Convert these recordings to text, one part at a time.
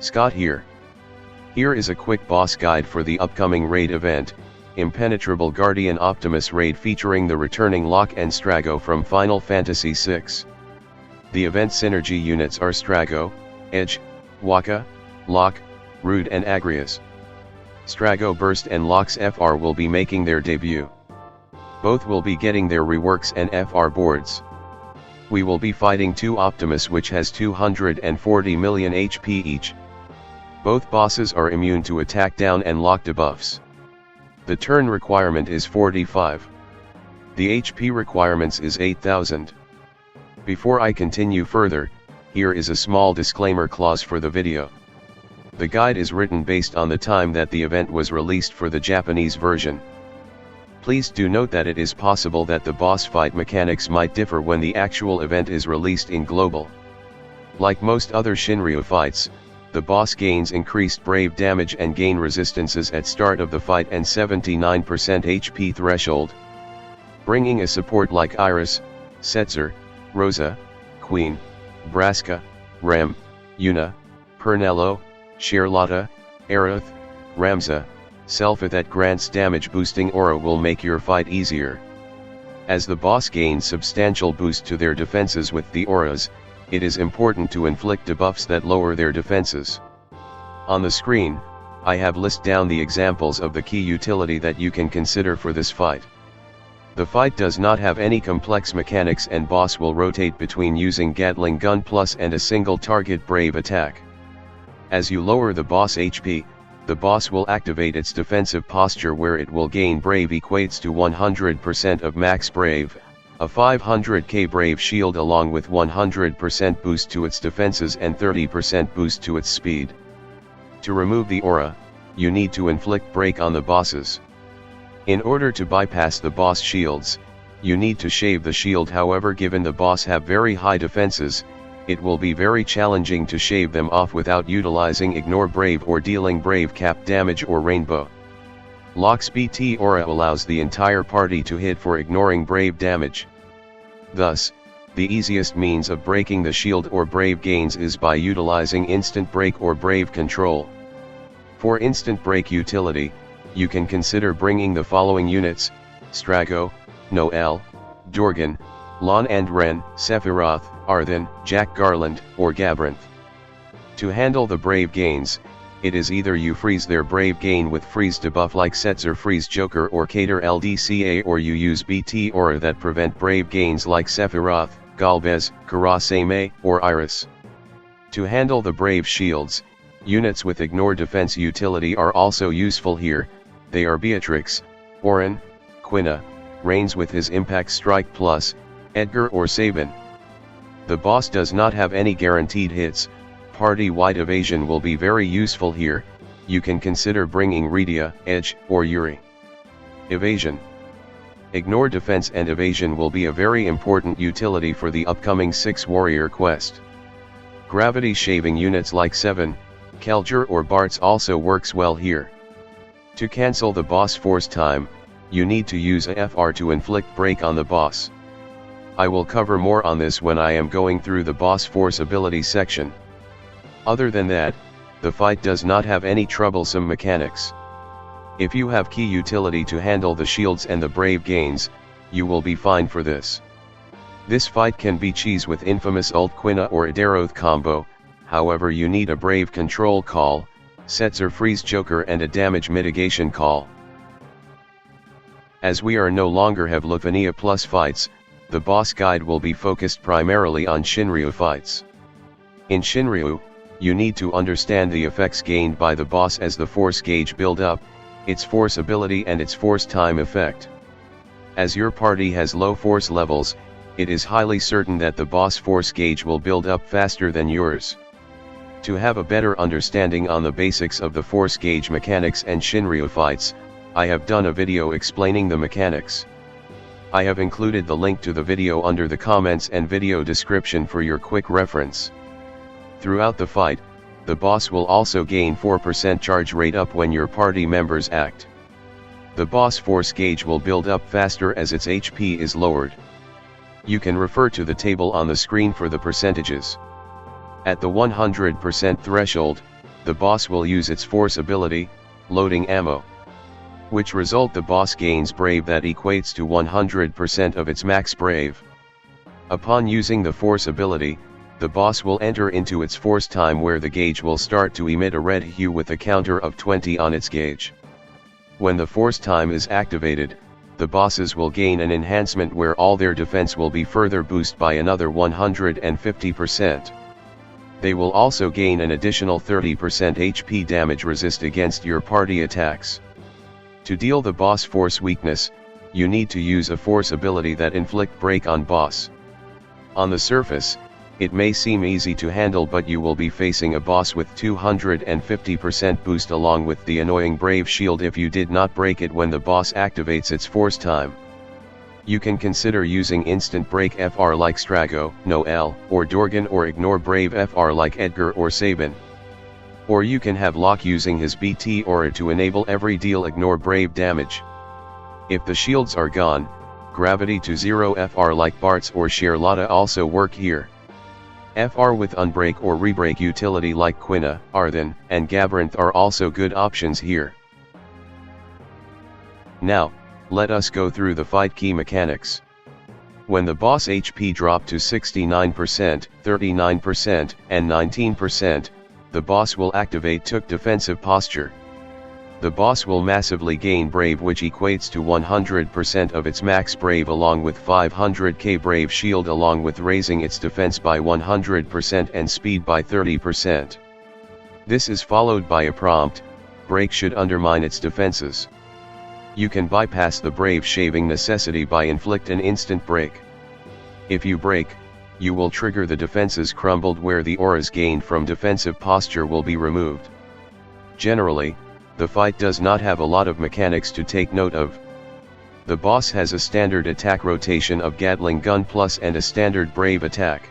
Scott here. Here is a quick boss guide for the upcoming raid event, Impenetrable Guardian Optimus raid featuring the returning Locke and Strago from Final Fantasy VI. The event synergy units are Strago, Edge, Wakka, Locke, Rude and Agrias. Strago Burst and Locke's FR will be making their debut. Both will be getting their reworks and FR boards. We will be fighting two Optimus which has 240 million HP each. Both bosses are immune to attack down and lock debuffs. The turn requirement is 45. The HP requirements is 8000. Before I continue further, here is a small disclaimer clause for the video. The guide is written based on the time that the event was released for the Japanese version. Please do note that it is possible that the boss fight mechanics might differ when the actual event is released in global. Like most other Shinryu fights, the boss gains increased brave damage and gain resistances at start of the fight and 79% HP threshold. Bringing a support like Iris, Setzer, Rosa, Queen, Braska, Rem, Yuna, Pernello, Charlotta, Aerith, Ramza, Selphie that grants damage boosting aura will make your fight easier. As the boss gains substantial boost to their defenses with the auras, it is important to inflict debuffs that lower their defenses. On the screen, I have listed down the examples of the key utility that you can consider for this fight. The fight does not have any complex mechanics and boss will rotate between using Gatling gun plus and a single target brave attack. As you lower the boss HP, the boss will activate its defensive posture where it will gain brave equates to 100% of max brave, a 500k brave shield along with 100% boost to its defenses and 30% boost to its speed. To remove the aura, you need to inflict break on the bosses. In order to bypass the boss shields, you need to shave the shield. However, given the boss have very high defenses, it will be very challenging to shave them off without utilizing Ignore Brave or dealing Brave Cap damage or Rainbow. Locke's BT aura allows the entire party to hit for ignoring Brave damage. Thus, the easiest means of breaking the shield or Brave gains is by utilizing Instant Break or Brave Control. For Instant Break utility, you can consider bringing the following units: Strago, Noelle, Dorgan, Lon and Ren, Sephiroth, Arthan, Jack Garland, or Gabrinth. To handle the Brave gains, it is either you freeze their Brave gain with freeze debuff like Setzer Freeze Joker or Cater LDCA, or you use BT aura that prevent Brave gains like Sephiroth, Galvez, Kurasame, or Iris. To handle the Brave shields, units with Ignore Defense utility are also useful here. They are Beatrix, Auron, Quina, Reigns with his Impact Strike Plus, Edgar or Sabin. The boss does not have any guaranteed hits. Party-wide evasion will be very useful here. You can consider bringing Rydia, Edge, or Yuri. Evasion. Ignore Defense and Evasion will be a very important utility for the upcoming 6 Warrior quest. Gravity shaving units like Seven, Kelger or Bartz also works well here. To cancel the boss force time, you need to use a FR to inflict break on the boss. I will cover more on this when I am going through the boss force ability section. Other than that, the fight does not have any troublesome mechanics. If you have key utility to handle the shields and the brave gains, you will be fine for this. This fight can be cheese with infamous ult Quina or Adaroth combo. However, you need a brave control call, Setzer Freeze Joker and a damage mitigation call. As we are no longer have Lufania plus fights, the boss guide will be focused primarily on Shinryu fights. In Shinryu, you need to understand the effects gained by the boss as the force gauge build up, its force ability and its force time effect. As your party has low force levels, it is highly certain that the boss force gauge will build up faster than yours. To have a better understanding on the basics of the force gauge mechanics and Shinryu fights, I have done a video explaining the mechanics. I have included the link to the video under the comments and video description for your quick reference. Throughout the fight, the boss will also gain 4% charge rate up when your party members act. The boss force gauge will build up faster as its HP is lowered. You can refer to the table on the screen for the percentages. At the 100% threshold, the boss will use its force ability, loading ammo. Which result the boss gains brave that equates to 100% of its max brave. Upon using the force ability, the boss will enter into its force time where the gauge will start to emit a red hue with a counter of 20 on its gauge. When the force time is activated, the bosses will gain an enhancement where all their defense will be further boosted by another 150%. They will also gain an additional 30% HP damage resist against your party attacks. To deal the boss force weakness, you need to use a force ability that inflict break on boss. On the surface, it may seem easy to handle, but you will be facing a boss with 250% boost along with the annoying brave shield if you did not break it when the boss activates its force time. You can consider using instant break FR like Strago, Noel, or Dorgan, or ignore brave FR like Edgar or Sabin. Or you can have Locke using his BT aura to enable every deal ignore brave damage. If the shields are gone, gravity to 0 FR like Bartz or Charlotta also work here. FR with unbreak or rebreak utility like Quina, Arthen, and Gabrinth are also good options here. Now, let us go through the fight key mechanics. When the boss HP dropped to 69%, 39%, and 19%, the boss will activate Took defensive posture. The boss will massively gain brave, which equates to 100% of its max brave along with 500k brave shield, along with raising its defense by 100% and speed by 30%. This is followed by a prompt, break should undermine its defenses. You can bypass the brave shaving necessity by inflict an instant break. If you break, you will trigger the defenses crumbled where the auras gained from defensive posture will be removed. Generally, the fight does not have a lot of mechanics to take note of. The boss has a standard attack rotation of Gatling gun plus and a standard brave attack.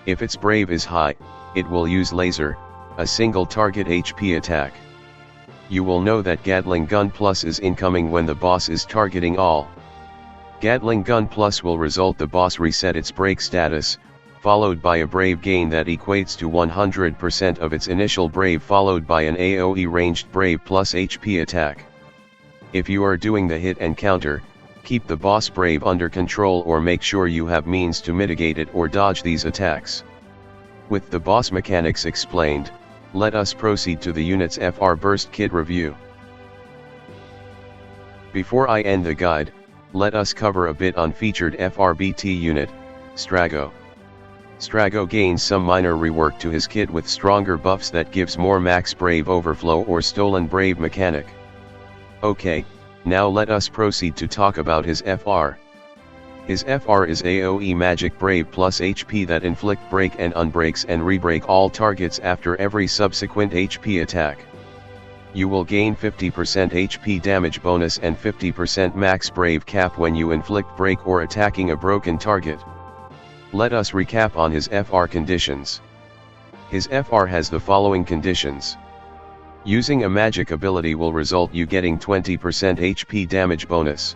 If its brave is high, it will use laser, a single target HP attack. You will know that Gatling gun plus is incoming when the boss is targeting all. Gatling gun plus will result the boss reset its break status, followed by a brave gain that equates to 100% of its initial brave, followed by an AoE ranged brave plus HP attack. If you are doing the hit and counter, keep the boss brave under control or make sure you have means to mitigate it or dodge these attacks. With the boss mechanics explained, let us proceed to the unit's FR Burst Kit review. Before I end the guide, let us cover a bit on featured FRBT unit, Strago. Strago gains some minor rework to his kit with stronger buffs that gives more max brave overflow or stolen brave mechanic. Okay, now let us proceed to talk about his FR. His FR is AoE Magic Brave plus HP that inflict break and unbreaks and rebreak all targets after every subsequent HP attack. You will gain 50% HP damage bonus and 50% max brave cap when you inflict break or attacking a broken target. Let us recap on his FR conditions. His FR has the following conditions. Using a magic ability will result you getting 20% HP damage bonus.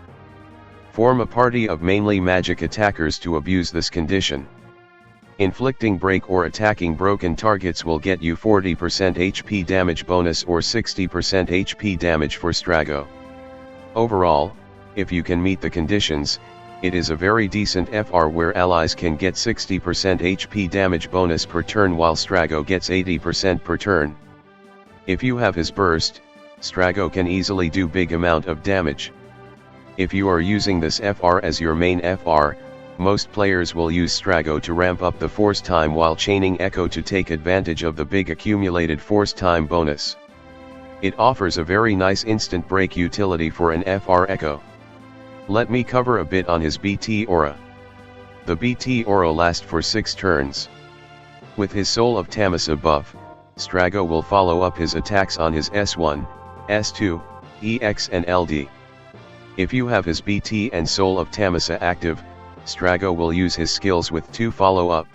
Form a party of mainly magic attackers to abuse this condition. Inflicting break or attacking broken targets will get you 40% HP damage bonus or 60% HP damage for Strago. Overall, if you can meet the conditions, it is a very decent FR where allies can get 60% HP damage bonus per turn while Strago gets 80% per turn. If you have his burst, Strago can easily do big amount of damage. If you are using this FR as your main FR, most players will use Strago to ramp up the force time while chaining Echo to take advantage of the big accumulated force time bonus. It offers a very nice instant break utility for an FR Echo. Let me cover a bit on his BT aura. The BT aura lasts for 6 turns. With his Soul of Tamisa buff, Strago will follow up his attacks on his S1, S2, EX and LD. If you have his BT and Soul of Tamisa active, Strago will use his skills with 2 follow-up.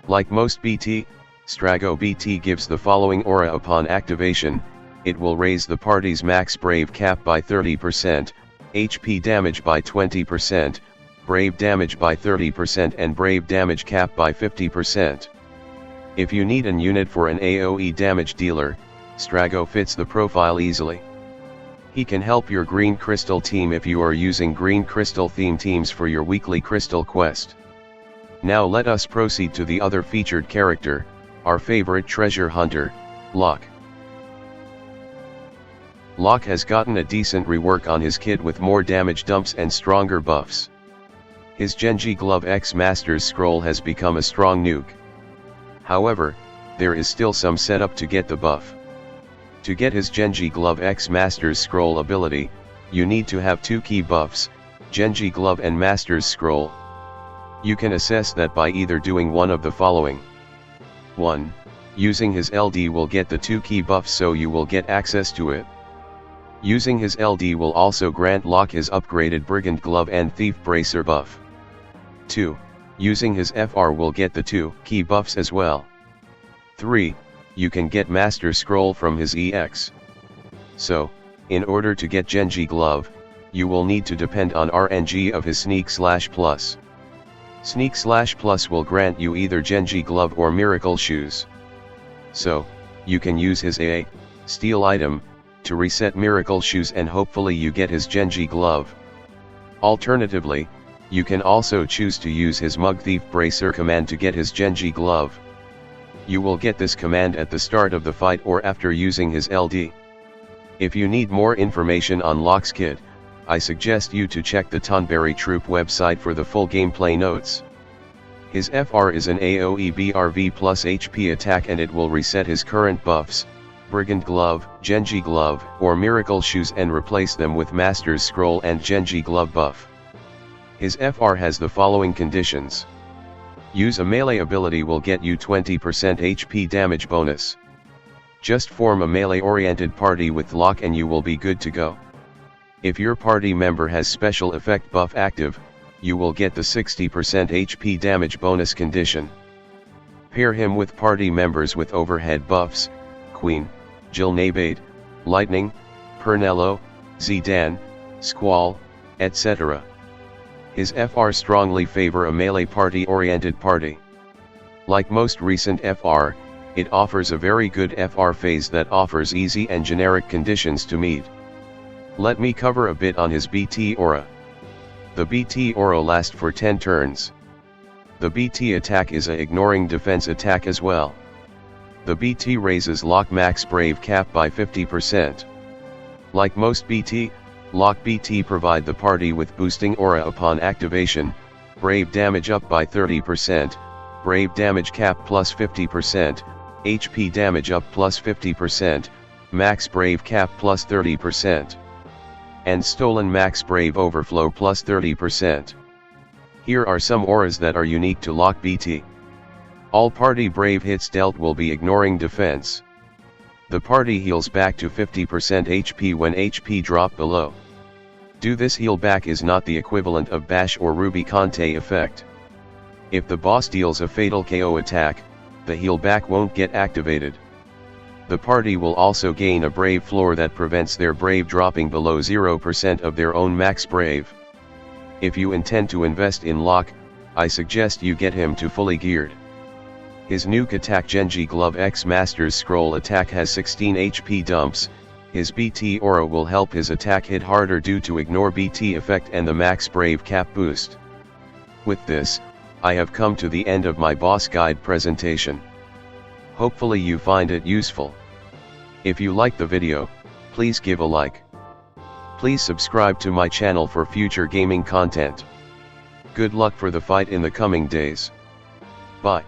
Like most BT, Strago BT gives the following aura upon activation. It will raise the party's max brave cap by 30%, HP damage by 20%, brave damage by 30% and brave damage cap by 50%. If you need an unit for an AoE damage dealer, Strago fits the profile easily. He can help your Green Crystal team if you are using Green Crystal theme teams for your weekly Crystal quest. Now let us proceed to the other featured character, our favorite treasure hunter, Locke. Locke has gotten a decent rework on his kit with more damage dumps and stronger buffs. His Genji Glove X Master's Scroll has become a strong nuke. However, there is still some setup to get the buff. To get his Genji Glove X Master's Scroll ability, you need to have two key buffs, Genji Glove and Master's Scroll. You can assess that by either doing one of the following. 1. Using his LD will get the two key buffs, so you will get access to it. Using his LD will also grant Locke his upgraded Brigand Glove and Thief Bracer buff. 2. Using his FR will get the two key buffs as well. 3. You can get Master Scroll from his EX. So, in order to get Genji Glove, you will need to depend on RNG of his Sneak/Plus. Sneak/Plus will grant you either Genji Glove or Miracle Shoes. So, you can use his AA, Steal item, to reset Miracle Shoes and hopefully you get his Genji Glove. Alternatively, you can also choose to use his Mug Thief Bracer command to get his Genji Glove. You will get this command at the start of the fight or after using his LD. If you need more information on Locke's kit, I suggest you to check the Tonberry Troop website for the full gameplay notes. His FR is an AoE BRV plus HP attack and it will reset his current buffs, Brigand Glove, Genji Glove, or Miracle Shoes and replace them with Master's Scroll and Genji Glove buff. His FR has the following conditions. Use a melee ability will get you 20% HP damage bonus. Just form a melee-oriented party with Locke and you will be good to go. If your party member has special effect buff active, you will get the 60% HP damage bonus condition. Pair him with party members with overhead buffs, Queen, Jill Nabade, Lightning, Pernello, Zidane, Squall, etc. His FR strongly favor a melee party-oriented party. Like most recent FR, it offers a very good FR phase that offers easy and generic conditions to meet. Let me cover a bit on his BT Aura. The BT Aura lasts for 10 turns. The BT attack is a ignoring defense attack as well. The BT raises Locke max Brave cap by 50%. Like most BT, Locke BT provide the party with boosting aura upon activation, Brave damage up by 30%, Brave damage cap plus 50%, HP damage up plus 50%, Max Brave cap plus 30%, and Stolen Max Brave overflow plus 30%. Here are some auras that are unique to Locke BT. All party Brave hits dealt will be ignoring defense. The party heals back to 50% HP when HP drop below. Do this heal back is not the equivalent of Bash or Ruby Conte effect. If the boss deals a fatal KO attack, the heal back won't get activated. The party will also gain a Brave floor that prevents their Brave dropping below 0% of their own max Brave. If you intend to invest in Locke, I suggest you get him to fully geared. His nuke attack Genji Glove X Master's Scroll attack has 16 HP dumps. His BT Aura will help his attack hit harder due to ignore BT effect and the max Brave cap boost. With this, I have come to the end of my boss guide presentation. Hopefully you find it useful. If you like the video, please give a like. Please subscribe to my channel for future gaming content. Good luck for the fight in the coming days. Bye.